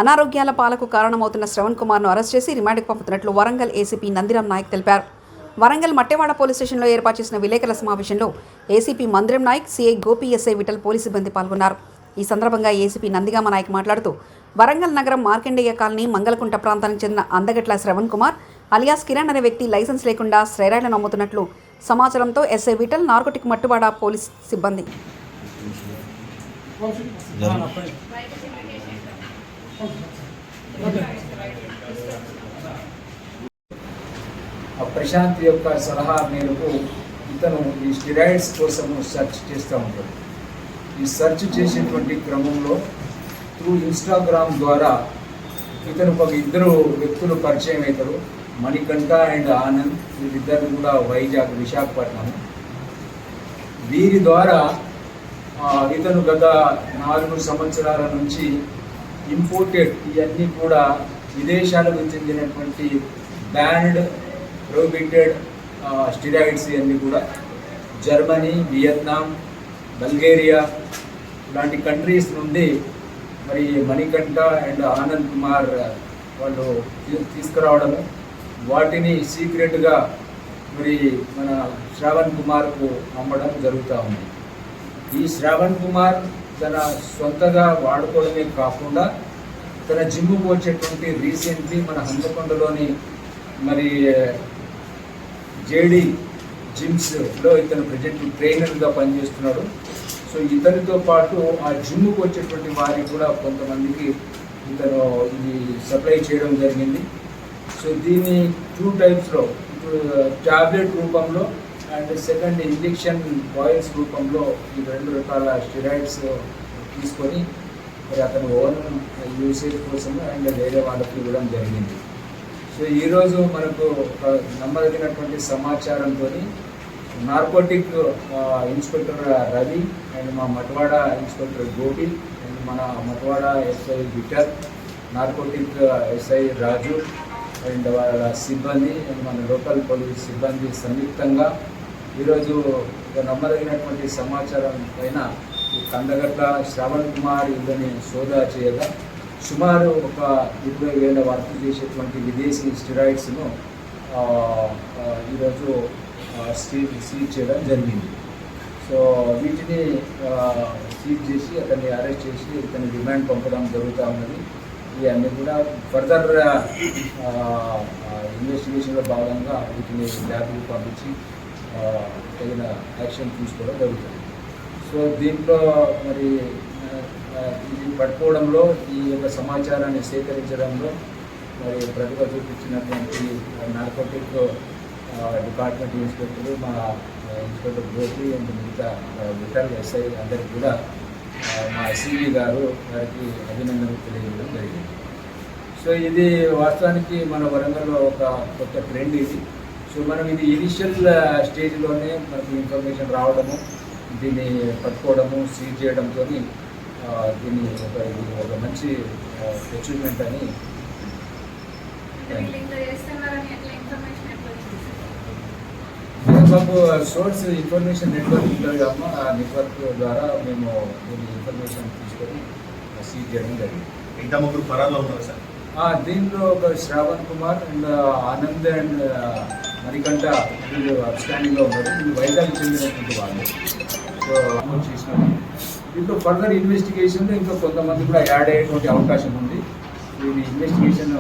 అనారోగ్యాల పాలకు కారణమవుతున్న శ్రవణ్ కుమార్ను అరెస్ట్ చేసి రిమాండ్కు పంపుతున్నట్లు వరంగల్ ఏసీపీ నందిరాం నాయక్ తెలిపారు. వరంగల్ మట్టెవాడ పోలీస్ స్టేషన్లో ఏర్పాటు చేసిన విలేకరుల సమావేశంలో ACP Mandiram Nayak, CI Gopi, SI Vithal police సిబ్బంది పాల్గొన్నారు. ఈ సందర్భంగా ఏసీపీ నందిగామ నాయక్ మాట్లాడుతూ వరంగల్ నగరం మార్కండేయ కాలనీ మంగళకుంట ప్రాంతానికి చెందిన అందగట్ల శ్రవణ్ కుమార్ అలియాస్ కిరణ్ అనే వ్యక్తి లైసెన్స్ లేకుండా స్టెరాయిడ్లను అమ్ముతున్నట్లు సమాచారంతో ఎస్ఐ విఠల్, నార్కోటిక్ మట్టువాడ పోలీస్ సిబ్బంది ప్రశాంత్ యొక్క సలహా మేరకు ఇతను ఈ స్టెరాయిడ్స్ కోసం సెర్చ్ చేస్తూ ఉంటాడు. ఈ సెర్చ్ చేసేటువంటి క్రమంలో త్రూ ఇన్స్టాగ్రామ్ ద్వారా ఇతను ఒక ఇద్దరు వ్యక్తులు పరిచయం అవుతారు. మణికంఠ అండ్ ఆనంద్, వీరిద్దరు కూడా వైజాగ్, విశాఖపట్నం. వీరి ద్వారా ఇతను గత 4 సంవత్సరాల నుంచి ఇంపోర్టెడ్ ఇవన్నీ కూడా విదేశాలకు చెందినటువంటి బ్యాన్డ్, ప్రొహిబిటెడ్ స్టెరాయిడ్స్ ఇవన్నీ కూడా జర్మనీ, వియత్నాం, బల్గేరియా లాంటి కంట్రీస్ నుండి మరి మణికంఠ అండ్ ఆనంద్ కుమార్ వాళ్ళు తీసుకురావడము, వాటిని సీక్రెట్గా మరి మన శ్రవణ్ కుమార్కు అమ్మడం జరుగుతూ ఉంది. ఈ శ్రవణ్ కుమార్ తన సొంతగా వాడుకోవడమే కాకుండా తన జిమ్ముకు వచ్చేటువంటి రీసెంట్లీ మన హన్మకొండలోని మరి జేడీ జిమ్స్లో ఇతను ప్రజెంట్ ట్రైనర్గా పనిచేస్తున్నాడు. సో ఇతనితో పాటు ఆ జిమ్ముకు వచ్చేటువంటి వారికి కూడా కొంతమందికి ఇతను ఇది సప్లై చేయడం జరిగింది. సో దీన్ని 2 టైప్స్లో, ట్యాబ్లెట్ రూపంలో అండ్ సెకండ్ ఇంజెక్షన్ బాయిల్స్ రూపంలో ఈ 2 రకాల స్టెరాయిడ్స్ తీసుకొని మరి అతను ఓన్ యూసేజ్ కోసము అండ్ వేరే వాళ్ళకి ఇవ్వడం జరిగింది. సో ఈరోజు మనకు నమ్మదగినటువంటి సమాచారంతో నార్కోటిక్ ఇన్స్పెక్టర్ రవి అండ్ మా మట్వాడ ఇన్స్పెక్టర్ గోపి అండ్ మన Matwada SI Vithal, narcotic SI Raju and వాళ్ళ సిబ్బంది అండ్ మన లోకల్ పోలీస్ సిబ్బంది సంయుక్తంగా ఈరోజు నమ్మదగినటువంటి సమాచారం పైన ఈ కందగట్ల శ్రవణ్ కుమార్ ఇదని సోదా చేయగా సుమారు ఒక 20,000 వర్క్ చేసేటువంటి విదేశీ స్టెరాయిడ్స్ను ఈరోజు సీజ్ చేయడం జరిగింది. సో వీటిని సీజ్ చేసి అతన్ని అరెస్ట్ చేసి ఇతని రిమాండ్ పంపడం జరుగుతూ ఉన్నది. ఇవన్నీ కూడా ఫర్దర్ ఇన్వెస్టిగేషన్లో భాగంగా వీటిని ల్యాబ్కి పంపించి తగిన యాక్షన్ తీసుకోవడం జరుగుతుంది. సో దీంట్లో మరి ఇది పట్టుకోవడంలో, ఈ యొక్క సమాచారాన్ని సేకరించడంలో మరి ప్రతిభ చూపించినటువంటి నార్కోటిక్ డిపార్ట్మెంట్ ఇన్స్పెక్టర్లు, మా ఇన్స్పెక్టర్ గోపి అండ్ మిగతా విఠల్ ఎస్ఐ అందరికీ కూడా మా సిబి గారు వారికి అభినందనలు తెలియజేయడం జరిగింది. సో ఇది వాస్తవానికి మన వరంగల్లో ఒక కొత్త ట్రెండ్ ఇది. సో మనం ఇది ఇనిషియల్ స్టేజ్లోనే మనకు ఇన్ఫర్మేషన్ రావడము, దీన్ని పట్టుకోవడము, సీజ్ చేయడంతో దీన్ని ఒక మంచి అచీవ్మెంట్ అని. మాకు సోర్స్ ఇన్ఫర్మేషన్ నెట్వర్క్ ఉంటుంది అమ్మ, ఆ నెట్వర్క్ ద్వారా మేము దీన్ని ఇన్ఫర్మేషన్ తీసుకొని సీజ్ చేయడం జరిగింది. ఇంకా 3 పరాల్లో ఉన్నారు సార్. దీంట్లో ఒక శ్రవణ్ కుమార్ అండ్ ఆనంద్ అండ్ మణికంఠ వీళ్ళు అబ్స్టాండింగ్లో ఉన్నారు. వీళ్ళు వైజాగ్ చెందినటువంటి వాళ్ళు. సో అమౌంట్ చేసినాము. దీంట్లో ఫర్దర్ ఇన్వెస్టిగేషన్లో ఇంకా కొంతమంది కూడా యాడ్ అయ్యేటువంటి అవకాశం ఉంది. ఇది ఇన్వెస్టిగేషన్